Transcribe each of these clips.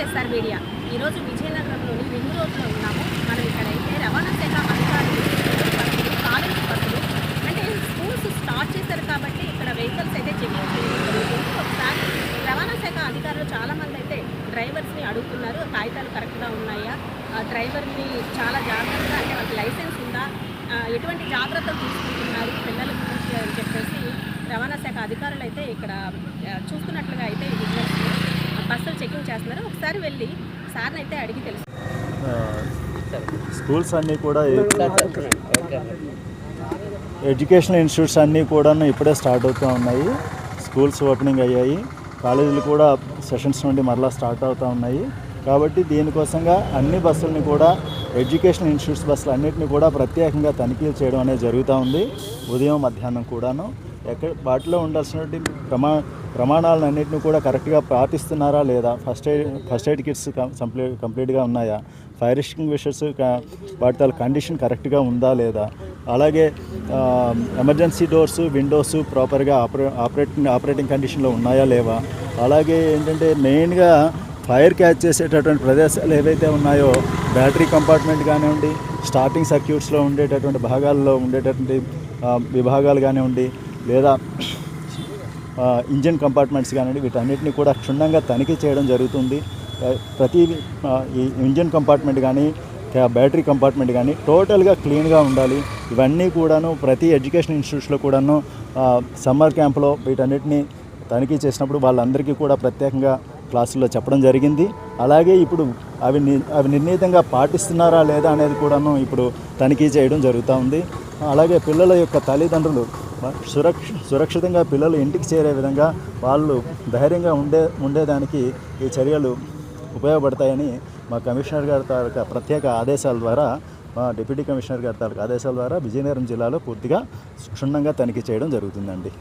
SR media. ఈరోజు విజయనగరంలోని ring రోడ్లో ఉన్నాము. మనం ఇక్కడైతే రవాణా శాఖ అధికారులు, కాలేజ్ బస్సులు అంటే స్కూల్స్ స్టార్ట్ చేశారు కాబట్టి ఇక్కడ వెహికల్స్ అయితే చెకింగ్ చేయడం జరుగుతుంది. ఒకసారి రవాణా శాఖ అధికారులు చాలామంది అయితే డ్రైవర్స్ని అడుగుతున్నారు, కాగితాలు కరెక్ట్గా ఉన్నాయా, డ్రైవర్ని చాలా జాగ్రత్తగా అంటే వాళ్ళకి లైసెన్స్ ఉందా, ఎటువంటి జాగ్రత్తలు తీసుకుంటున్నారు పిల్లల గురించి అని చెప్పేసి రవాణా శాఖ అధికారులు అయితే ఇక్కడ చూస్తున్నట్లుగా అయితే బస్సులు చెకింగ్ చేస్తున్నారు. ఒకసారి వెళ్ళి సార్ని అయితే అడిగి తెలుసు. స్కూల్స్ అన్నీ కూడా ఎడ్యుకేషనల్ ఇన్స్టిట్యూట్స్ అన్నీ కూడా ఇప్పుడే స్టార్ట్ అవుతూ ఉన్నాయి. స్కూల్స్ ఓపెనింగ్ అయ్యాయి, కాలేజీలు కూడా సెషన్స్ నుండి మరలా స్టార్ట్ అవుతూ ఉన్నాయి. కాబట్టి దీనికోసంగా అన్ని బస్సులని కూడా ఎడ్యుకేషనల్ ఇన్స్టిట్యూట్స్ బస్సులు అన్నింటినీ కూడా ప్రత్యేకంగా తనిఖీలు చేయడం అనేది జరుగుతూ ఉంది. ఉదయం మధ్యాహ్నం కూడాను వాటిలో ఉండాల్సినటువంటి ప్రమాణాలను అన్నింటినీ కూడా కరెక్ట్గా పాటిస్తున్నారా లేదా, ఫస్ట్ ఎయిడ్ కిట్స్ కంప్లీట్గా ఉన్నాయా, ఫైర్ ఎక్స్టింగ్విషర్స్ వాటి కండిషన్ కరెక్ట్గా ఉందా లేదా, అలాగే ఎమర్జెన్సీ డోర్స్ విండోస్ ప్రాపర్గా ఆపరేటింగ్ కండిషన్లో ఉన్నాయా లేవా, అలాగే ఏంటంటే మెయిన్గా ఫైర్ క్యాచ్ చేసేటటువంటి ప్రదేశాలు ఏవైతే ఉన్నాయో బ్యాటరీ కంపార్ట్మెంట్ కానివ్వండి, స్టార్టింగ్ సర్క్యూట్స్లో ఉండేటటువంటి భాగాల్లో ఉండేటటువంటి విభాగాలు కానివ్వండి, లేదా ఇంజిన్ కంపార్ట్మెంట్స్ కానివ్వండి, వీటన్నిటిని కూడా క్షుణ్ణంగా తనిఖీ చేయడం జరుగుతుంది. ప్రతి ఈ ఇంజిన్ కంపార్ట్మెంట్ కానీ బ్యాటరీ కంపార్ట్మెంట్ కానీ టోటల్గా క్లీన్గా ఉండాలి. ఇవన్నీ కూడాను ప్రతి ఎడ్యుకేషన్ ఇన్స్టిట్యూట్స్లో కూడాను సమ్మర్ క్యాంప్లో వీటన్నిటిని తనిఖీ చేసినప్పుడు వాళ్ళందరికీ కూడా ప్రత్యేకంగా క్లాసుల్లో చెప్పడం జరిగింది. అలాగే ఇప్పుడు అవి నిర్ణీతంగా పాటిస్తున్నారా లేదా అనేది కూడాను ఇప్పుడు తనిఖీ చేయడం జరుగుతూ ఉంది. అలాగే పిల్లల యొక్క తల్లిదండ్రులు సురక్షితంగా పిల్లలు ఇంటికి చేరే విధంగా వాళ్ళు ధైర్యంగా ఉండేదానికి ఈ చర్యలు ఉపయోగపడతాయని మా కమిషనర్ గారి తాలూకా ప్రత్యేక ఆదేశాల ద్వారా, మా డిప్యూటీ కమిషనర్ గారి తాలూకా ఆదేశాల ద్వారా విజయనగరం జిల్లాలో పూర్తిగా క్షుణ్ణంగా తనిఖీ చేయడం జరుగుతుందండి.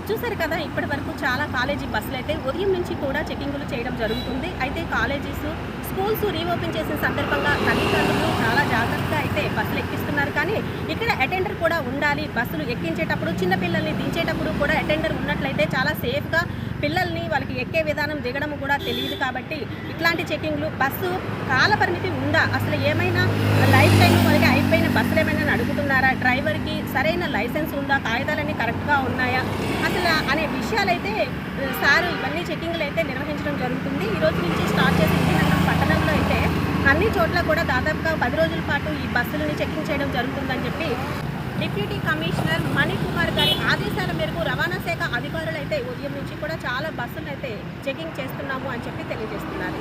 చూసారు కదా, ఇప్పటి వరకు చాలా కాలేజీ బస్సులు అయితే ఉదయం నుంచి కూడా చెకింగులు చేయడం జరుగుతుంది. అయితే కాలేజెస్, స్కూల్స్ రీఓపెన్ చేసిన సందర్భంగా తల్లిదండ్రులు చాలా జాగ్రత్తగా అయితే బస్సులు ఎక్కిస్తున్నారు. కానీ ఇక్కడ అటెండర్ కూడా ఉండాలి. బస్సులు ఎక్కించేటప్పుడు, చిన్నపిల్లల్ని దించేటప్పుడు కూడా అటెండర్ ఉన్నట్లయితే చాలా సేఫ్గా పిల్లల్ని వాళ్ళకి ఎక్కే విధానం దిగడం కూడా తెలియదు. కాబట్టి ఇట్లాంటి చెకింగ్లు, బస్సు కాల పరిమితి ఉందా, అసలు ఏమైనా లైఫ్ టైం వరకు అయిపోయిన బస్సులు ఏమైనా అడుగుతున్నారా, డ్రైవర్కి సరైన లైసెన్స్ ఉందా, కాగితాలన్నీ కరెక్ట్గా ఉన్నాయా అసలు అనే విషయాలైతే సార్ ఇవన్నీ చెకింగ్లు అయితే నిర్వహించడం జరుగుతుంది. ఈరోజు నుంచి స్టార్ట్ చేసి విజయనగరం పట్టణంలో అయితే అన్ని చోట్ల కూడా దాదాపుగా 10 రోజుల పాటు ఈ బస్సులని చెకింగ్ చేయడం జరుగుతుందని చెప్పి డిప్యూటీ కమిషనర్ మణికుమార్ గారి ఆదేశాల మేరకు రవాణా శాఖ అధికారులు అయితే ఉదయం నుంచి కూడా చాలా బస్సులు అయితే చెకింగ్ చేస్తున్నాము అని చెప్పి తెలియజేస్తున్నారు.